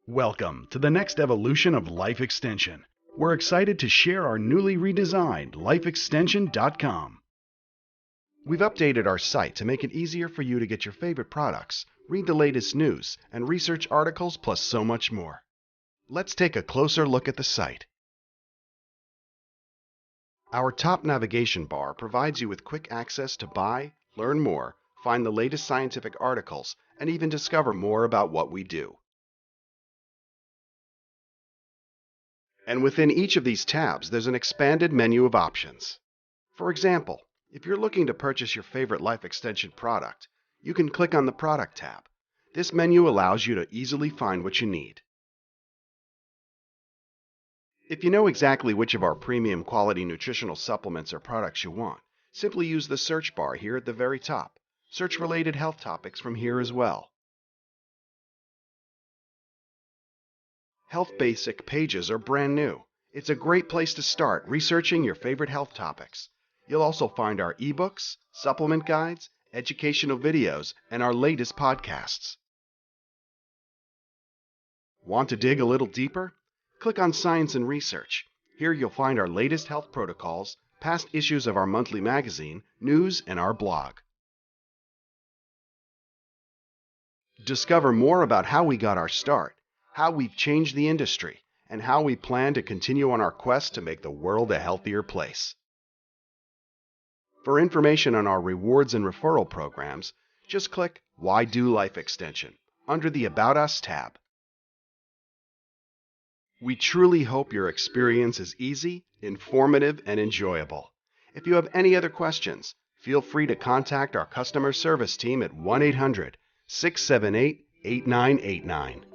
Welcome to the next evolution of Life Extension. We're excited to share our newly redesigned lifeextension.com. We've updated our site to make it easier for you to get your favorite products, read the latest news, and research articles, plus so much more. Let's take a closer look at the site. Our top navigation bar provides you with quick access to buy, learn more, find the latest scientific articles, and even discover more about what we do. And within each of these tabs, there's an expanded menu of options. For example, if you're looking to purchase your favorite Life Extension product, you can click on the Product tab. This menu allows you to easily find what you need. If you know exactly which of our premium quality nutritional supplements or products you want, simply use the search bar here at the very top. Search related health topics from here as well. Health Basic pages are brand new. It's a great place to start researching your favorite health topics. You'll also find our ebooks, supplement guides, educational videos, and our latest podcasts. Want to dig a little deeper? Click on Science and Research. Here you'll find our latest health protocols, past issues of our monthly magazine, news, and our blog. Discover more about how we got our start, how we've changed the industry, and how we plan to continue on our quest to make the world a healthier place. For information on our rewards and referral programs, just click Why Do Life Extension under the About Us tab. We truly hope your experience is easy, informative, and enjoyable. If you have any other questions, feel free to contact our customer service team at 1-800-678-8989.